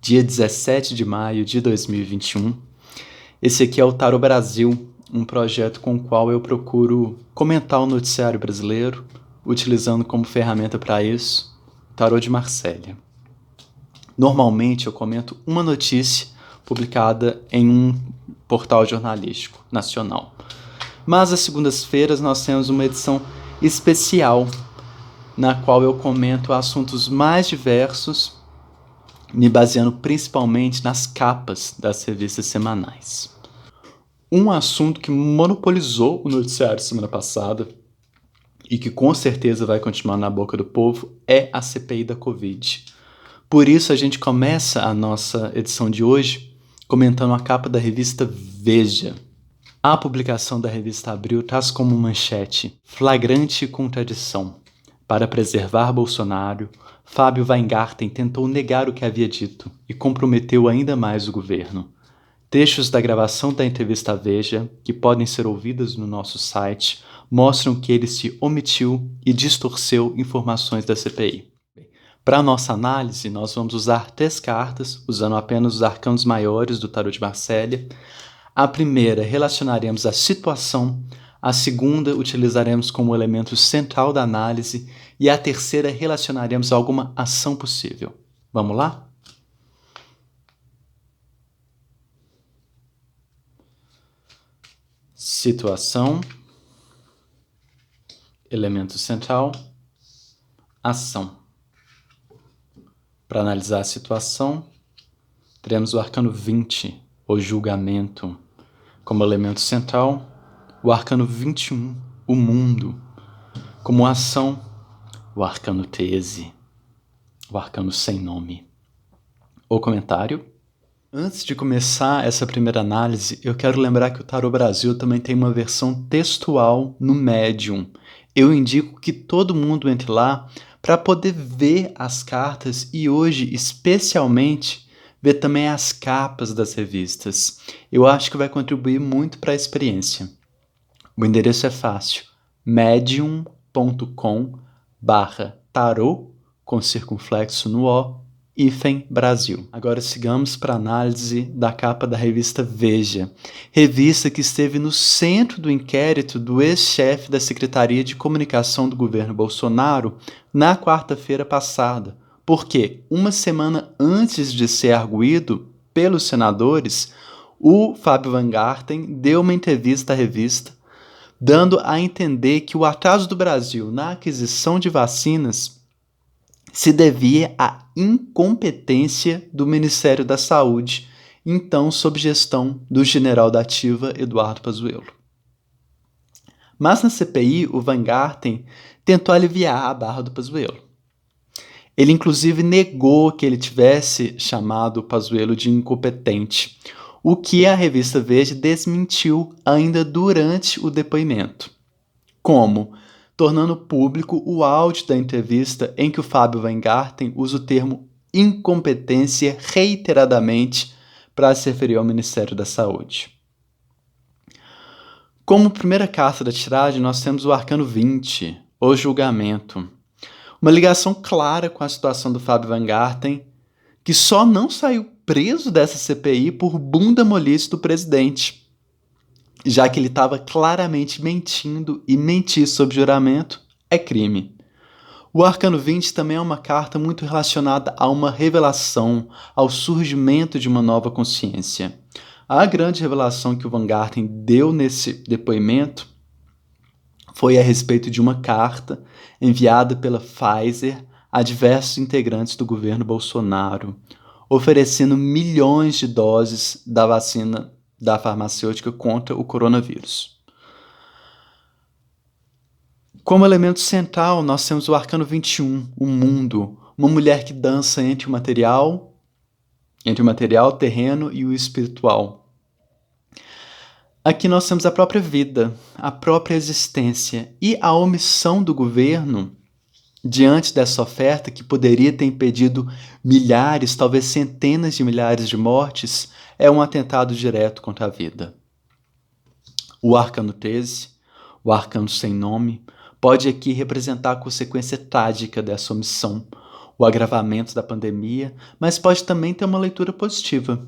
dia 17 de maio de 2021. Esse aqui é o Tarô Brasil, um projeto com o qual eu procuro comentar o noticiário brasileiro, utilizando como ferramenta para isso o Tarô de Marselha. Normalmente eu comento uma notícia publicada em um portal jornalístico nacional. Mas às segundas-feiras nós temos uma edição especial na qual eu comento assuntos mais diversos, me baseando principalmente nas capas das revistas semanais. Um assunto que monopolizou o noticiário semana passada e que com certeza vai continuar na boca do povo é a CPI da Covid. Por isso a gente começa a nossa edição de hoje comentando a capa da revista Veja. A publicação da revista Abril traz como manchete: flagrante contradição. Para preservar Bolsonaro, Fábio Weingarten tentou negar o que havia dito e comprometeu ainda mais o governo. Trechos da gravação da entrevista à Veja, que podem ser ouvidas no nosso site, mostram que ele se omitiu e distorceu informações da CPI. Para nossa análise, nós vamos usar 3 cartas, usando apenas os arcanos maiores do Tarô de Marselha. A primeira relacionaremos a situação, a segunda utilizaremos como elemento central da análise e a terceira relacionaremos a alguma ação possível. Vamos lá? Situação, elemento central, ação. Para analisar a situação, teremos o arcano 20, o julgamento, como elemento central, o arcano 21, o mundo, como ação, o arcano 13, o arcano sem nome. O comentário. Antes de começar essa primeira análise, eu quero lembrar que o Tarô Brasil também tem uma versão textual no Medium. Eu indico que todo mundo entre lá para poder ver as cartas e hoje, especialmente, ver também as capas das revistas. Eu acho que vai contribuir muito para a experiência. O endereço é fácil: medium.com/tarô, com circunflexo no O, Brasil. Agora sigamos para a análise da capa da revista Veja, revista que esteve no centro do inquérito do ex-chefe da Secretaria de Comunicação do governo Bolsonaro na quarta-feira passada, porque uma semana antes de ser arguido pelos senadores, o Fábio Weingarten deu uma entrevista à revista, dando a entender que o atraso do Brasil na aquisição de vacinas se devia à incompetência do Ministério da Saúde, então sob gestão do general da ativa Eduardo Pazuello. Mas na CPI, o Weingarten tentou aliviar a barra do Pazuello. Ele inclusive negou que ele tivesse chamado o Pazuello de incompetente, o que a revista Veja desmentiu ainda durante o depoimento. Como? Tornando público o áudio da entrevista em que o Fábio Weingarten usa o termo incompetência reiteradamente para se referir ao Ministério da Saúde. Como primeira carta da tiragem, nós temos o arcano 20, o julgamento. Uma ligação clara com a situação do Fábio Weingarten, que só não saiu preso dessa CPI por bunda molice do presidente, já que ele estava claramente mentindo, e mentir sob juramento é crime. O arcano 20 também é uma carta muito relacionada a uma revelação, ao surgimento de uma nova consciência. A grande revelação que o Weingarten deu nesse depoimento foi a respeito de uma carta enviada pela Pfizer a diversos integrantes do governo Bolsonaro, oferecendo milhões de doses da vacina da farmacêutica contra o coronavírus. Como elemento central, nós temos o arcano 21, o mundo, uma mulher que dança entre o material, terreno e o espiritual. Aqui nós temos a própria vida, a própria existência e a omissão do governo diante dessa oferta que poderia ter impedido milhares, talvez centenas de milhares de mortes, é um atentado direto contra a vida. O arcano 13, o arcano sem nome, pode aqui representar a consequência trágica dessa omissão, o agravamento da pandemia, mas pode também ter uma leitura positiva.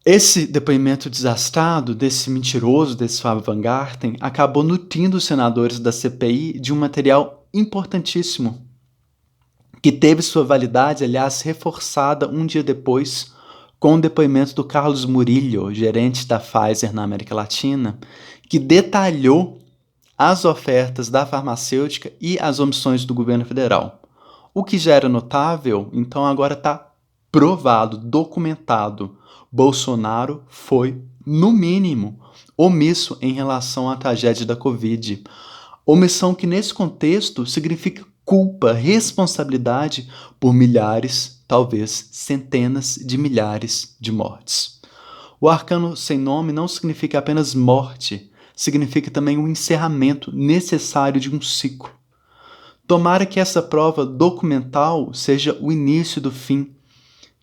Esse depoimento desastrado desse mentiroso, desse Fábio Van Garten, acabou nutrindo os senadores da CPI de um material importantíssimo, que teve sua validade, aliás, reforçada um dia depois, com o depoimento do Carlos Murillo, gerente da Pfizer na América Latina, que detalhou as ofertas da farmacêutica e as omissões do governo federal. O que já era notável, então agora está provado, documentado. Bolsonaro foi, no mínimo, omisso em relação à tragédia da Covid. Omissão que, nesse contexto, significa culpa, responsabilidade por milhares, talvez centenas de milhares de mortes. O arcano sem nome não significa apenas morte, significa também o encerramento necessário de um ciclo. Tomara que essa prova documental seja o início do fim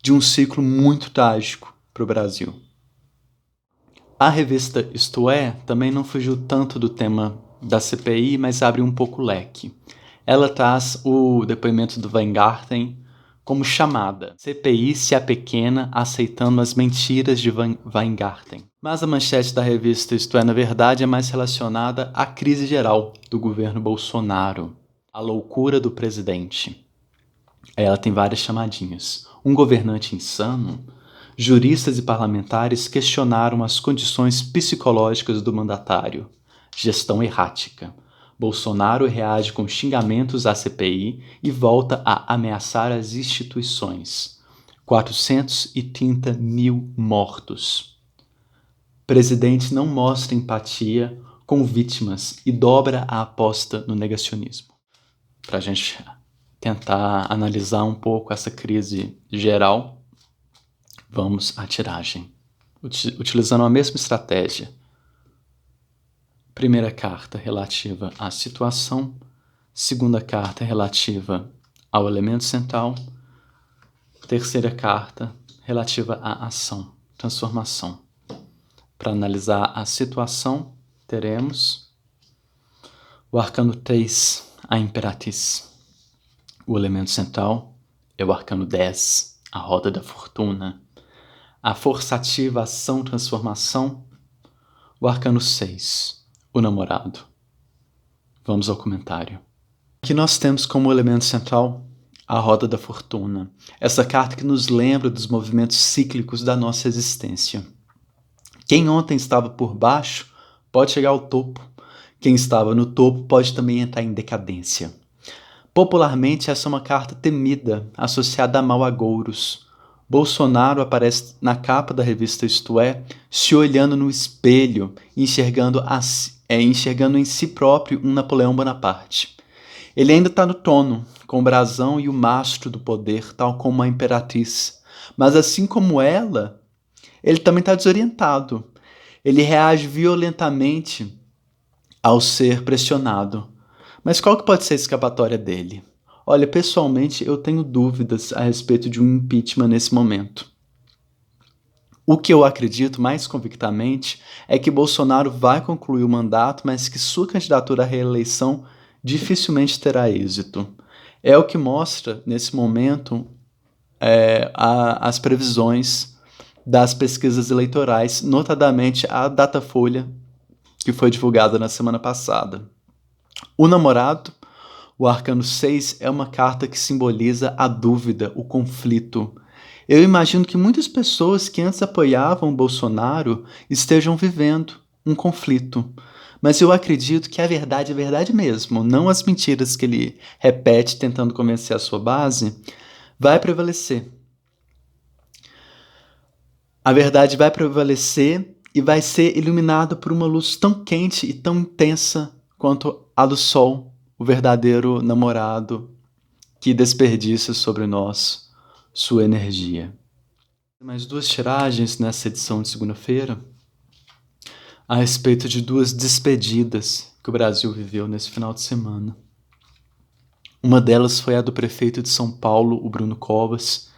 de um ciclo muito trágico para o Brasil. A revista Isto É também não fugiu tanto do tema da CPI, mas abre um pouco o leque. Ela traz o depoimento do Weingarten como chamada. CPI se apequena aceitando as mentiras de Weingarten. Mas a manchete da revista Isto É, na verdade, é mais relacionada à crise geral do governo Bolsonaro. A loucura do presidente. Ela tem várias chamadinhas. Um governante insano? Juristas e parlamentares questionaram as condições psicológicas do mandatário. Gestão errática. Bolsonaro reage com xingamentos à CPI e volta a ameaçar as instituições. 430 mil mortos. Presidente não mostra empatia com vítimas e dobra a aposta no negacionismo. Para a gente tentar analisar um pouco essa crise geral, vamos à tiragem, utilizando a mesma estratégia. Primeira carta relativa à situação, segunda carta relativa ao elemento central, terceira carta relativa à ação, transformação. Para analisar a situação, teremos o arcano 3, a Imperatriz. O elemento central é o arcano 10, a roda da fortuna. A forçativa ação transformação, o arcano 6, o namorado. Vamos ao comentário. Aqui nós temos como elemento central a roda da fortuna. Essa carta que nos lembra dos movimentos cíclicos da nossa existência. Quem ontem estava por baixo pode chegar ao topo. Quem estava no topo pode também entrar em decadência. Popularmente, essa é uma carta temida, associada a malagouros. Bolsonaro aparece na capa da revista Isto É, se olhando no espelho, enxergando em si próprio um Napoleão Bonaparte. Ele ainda está no trono, com o brasão e o mastro do poder, tal como a imperatriz. Mas assim como ela, ele também está desorientado. Ele reage violentamente ao ser pressionado. Mas qual que pode ser a escapatória dele? Olha, pessoalmente eu tenho dúvidas a respeito de um impeachment nesse momento. O que eu acredito mais convictamente é que Bolsonaro vai concluir o mandato, mas que sua candidatura à reeleição dificilmente terá êxito. É o que mostra, nesse momento, as previsões das pesquisas eleitorais, notadamente a Datafolha, que foi divulgada na semana passada. O namorado, o arcano 6, é uma carta que simboliza a dúvida, o conflito. Eu imagino que muitas pessoas que antes apoiavam Bolsonaro estejam vivendo um conflito. Mas eu acredito que a verdade é verdade mesmo, não as mentiras que ele repete tentando convencer a sua base, vai prevalecer. A verdade vai prevalecer e vai ser iluminada por uma luz tão quente e tão intensa quanto a do sol, o verdadeiro namorado que desperdiça sobre nós sua energia. Mais duas tiragens nessa edição de segunda-feira a respeito de duas despedidas que o Brasil viveu nesse final de semana. Uma delas foi a do prefeito de São Paulo, o Bruno Covas,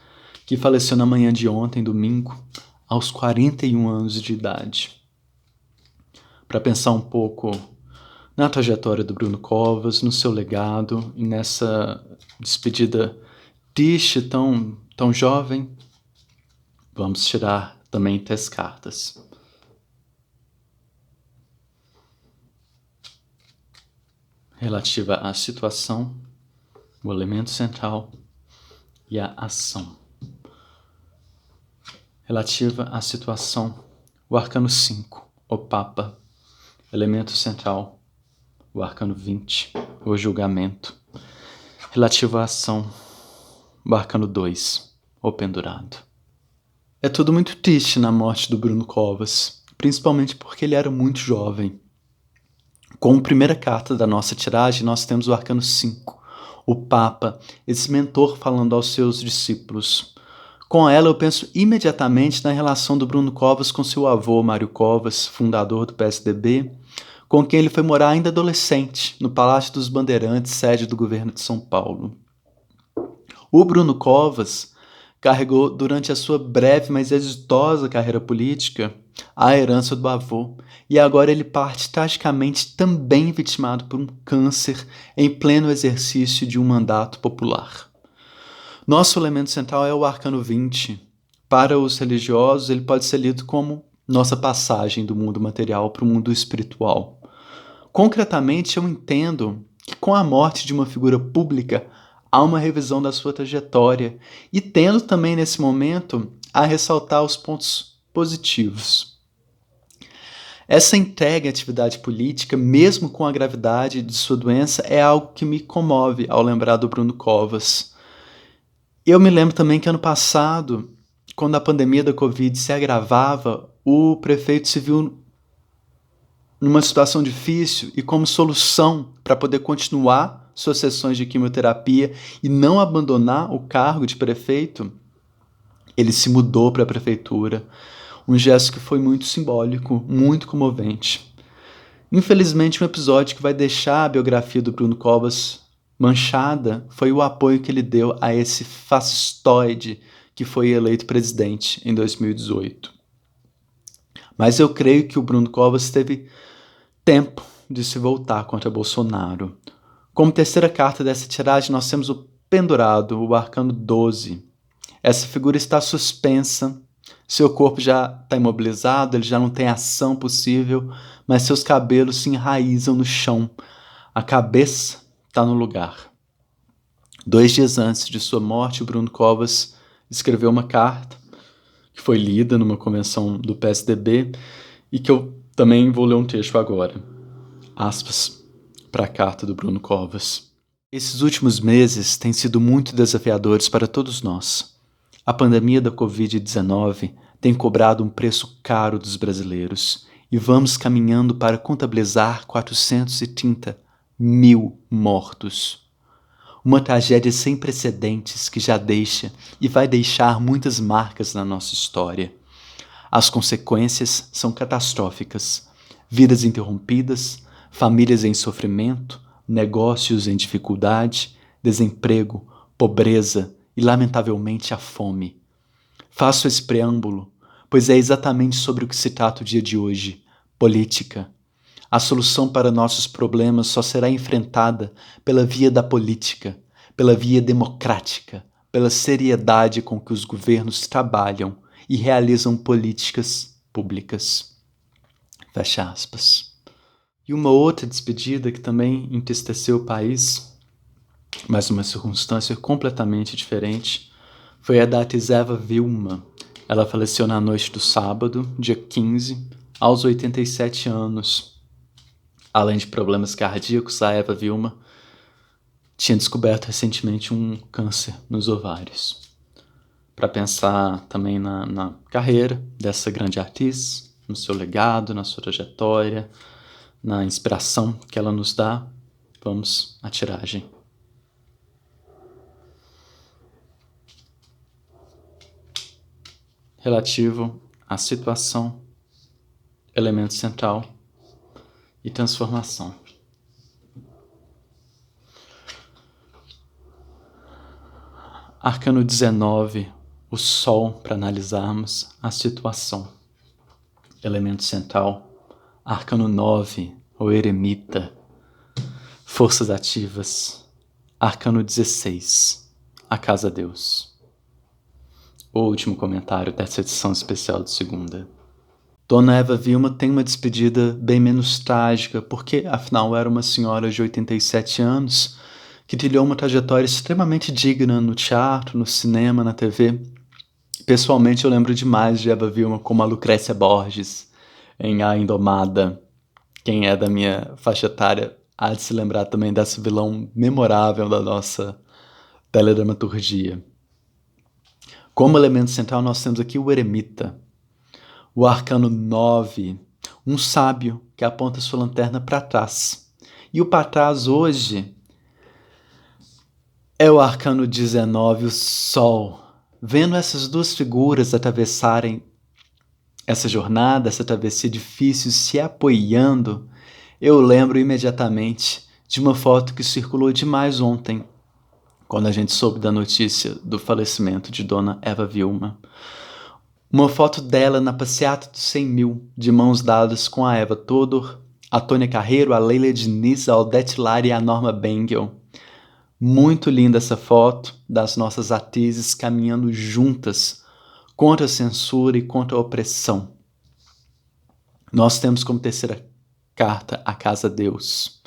que faleceu na manhã de ontem, domingo, aos 41 anos de idade. Para pensar um pouco na trajetória do Bruno Covas, no seu legado e nessa despedida triste, tão jovem. Vamos tirar também 3 cartas. Relativa à situação, o elemento central e a ação. Relativa à situação, o arcano 5, o Papa. Elemento central, o arcano 20, o julgamento. Relativo à ação, o arcano 2, o pendurado. É tudo muito triste na morte do Bruno Covas, principalmente porque ele era muito jovem. Como primeira carta da nossa tiragem, nós temos o arcano 5, o Papa, esse mentor falando aos seus discípulos. Com ela eu penso imediatamente na relação do Bruno Covas com seu avô, Mário Covas, fundador do PSDB, com quem ele foi morar ainda adolescente, no Palácio dos Bandeirantes, sede do governo de São Paulo. O Bruno Covas carregou durante a sua breve, mas exitosa carreira política a herança do avô, e agora ele parte tragicamente também vitimado por um câncer em pleno exercício de um mandato popular. Nosso elemento central é o arcano 20. Para os religiosos, ele pode ser lido como nossa passagem do mundo material para o mundo espiritual. Concretamente, eu entendo que com a morte de uma figura pública, há uma revisão da sua trajetória e tendo também nesse momento a ressaltar os pontos positivos. Essa entrega à atividade política, mesmo com a gravidade de sua doença, é algo que me comove ao lembrar do Bruno Covas. Eu me lembro também que ano passado, quando a pandemia da Covid se agravava, o prefeito se viu numa situação difícil e como solução para poder continuar suas sessões de quimioterapia e não abandonar o cargo de prefeito, ele se mudou para a prefeitura. Um gesto que foi muito simbólico, muito comovente. Infelizmente, um episódio que vai deixar a biografia do Bruno Covas manchada foi o apoio que ele deu a esse fascistoide que foi eleito presidente em 2018. Mas eu creio que o Bruno Covas teve tempo de se voltar contra Bolsonaro. Como terceira carta dessa tiragem, nós temos o pendurado, o arcano 12. Essa figura está suspensa, seu corpo já está imobilizado, ele já não tem ação possível, mas seus cabelos se enraizam no chão. A cabeça está no lugar. 2 dias antes de sua morte, o Bruno Covas escreveu uma carta que foi lida numa convenção do PSDB e que eu também vou ler um trecho agora. Aspas. Para a carta do Bruno Covas. Esses últimos meses têm sido muito desafiadores para todos nós. A pandemia da Covid-19 tem cobrado um preço caro dos brasileiros e vamos caminhando para contabilizar 430 mil mortos. Uma tragédia sem precedentes que já deixa e vai deixar muitas marcas na nossa história. As consequências são catastróficas. Vidas interrompidas, famílias em sofrimento, negócios em dificuldade, desemprego, pobreza e, lamentavelmente, a fome. Faço esse preâmbulo, pois é exatamente sobre o que se trata o dia de hoje: política. A solução para nossos problemas só será enfrentada pela via da política, pela via democrática, pela seriedade com que os governos trabalham e realizam políticas públicas. Fecha aspas. E uma outra despedida que também entristeceu o país, mas numa circunstância completamente diferente, foi a da atriz Eva Vilma. Ela faleceu na noite do sábado, dia 15, aos 87 anos. Além de problemas cardíacos, a Eva Vilma tinha descoberto recentemente um câncer nos ovários. Para pensar também na carreira dessa grande atriz, no seu legado, na sua trajetória, na inspiração que ela nos dá, vamos à tiragem. Relativo à situação, elemento central e transformação. Arcano 19, o Sol, para analisarmos a situação. Elemento central, Arcano 9, o Eremita, Forças ativas. Arcano 16. A Casa Deus. O último comentário dessa edição especial de segunda. Dona Eva Vilma tem uma despedida bem menos trágica, porque afinal era uma senhora de 87 anos que trilhou uma trajetória extremamente digna no teatro, no cinema, na TV. Pessoalmente eu lembro demais de Eva Vilma como a Lucrécia Borges em A Indomada. Quem é da minha faixa etária há de se lembrar também dessa vilão memorável da nossa teledramaturgia. Como elemento central nós temos aqui o eremita, o arcano 9, um sábio que aponta sua lanterna para trás. E o para trás hoje é o arcano 19, o sol. Vendo essas duas figuras atravessarem essa jornada, essa travessia difícil, se apoiando, eu lembro imediatamente de uma foto que circulou demais ontem, quando a gente soube da notícia do falecimento de Dona Eva Vilma. Uma foto dela na passeata dos 100 mil, de mãos dadas com a Eva Todor, a Tônia Carreiro, a Leila Diniz, a Aldete Lara e a Norma Bengel. Muito linda essa foto das nossas atrizes caminhando juntas contra a censura e contra a opressão. Nós temos como terceira carta a Casa Deus.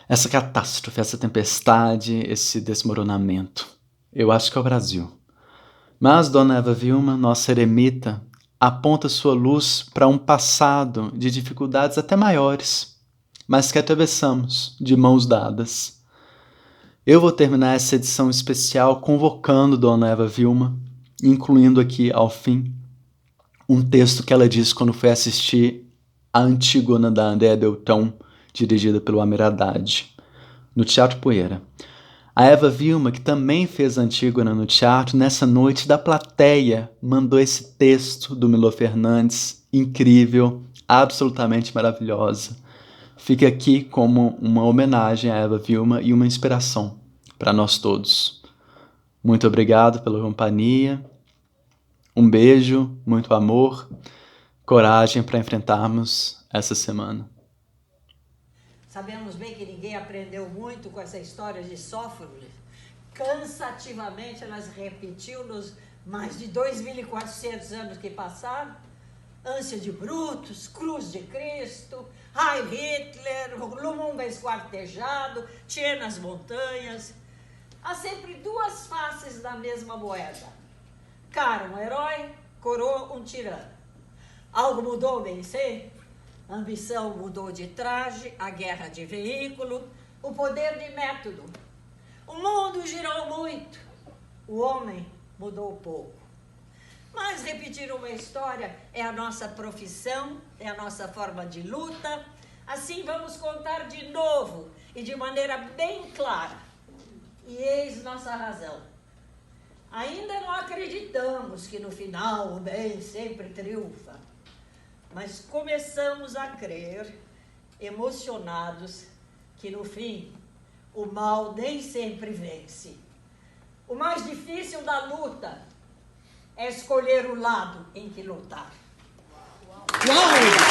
Essa catástrofe, essa tempestade, esse desmoronamento. Eu acho que é o Brasil. Mas Dona Eva Vilma, nossa eremita, aponta sua luz para um passado de dificuldades até maiores, mas que atravessamos de mãos dadas. Eu vou terminar essa edição especial convocando Dona Eva Vilma, incluindo aqui, ao fim, um texto que ela disse quando foi assistir a Antígona da Andréa Deltão, dirigida pelo Amir Haddad, no Teatro Poeira. A Eva Vilma, que também fez Antígona no teatro, nessa noite da plateia, mandou esse texto do Milor Fernandes, incrível, absolutamente maravilhosa. Fica aqui como uma homenagem a Eva Vilma e uma inspiração para nós todos. Muito obrigado pela companhia, um beijo, muito amor, coragem para enfrentarmos essa semana. Sabemos bem que ninguém aprendeu muito com essa história de Sófocles. Cansativamente elas repetiu nos mais de 2.400 anos que passaram. Ânsia de Brutus, Cruz de Cristo, Heil Hitler, Lumumba esquartejado, Tchê nas montanhas. Há sempre duas faces da mesma moeda. Cara um herói, coroa um tirano. Algo mudou, bem sei? A ambição mudou de traje, a guerra de veículo, o poder de método. O mundo girou muito, o homem mudou pouco. Mas repetir uma história é a nossa profissão, é a nossa forma de luta. Assim vamos contar de novo e de maneira bem clara. E eis nossa razão. Ainda não acreditamos que no final o bem sempre triunfa. Mas começamos a crer, emocionados, que no fim o mal nem sempre vence. O mais difícil da luta é escolher o lado em que lutar. Uau!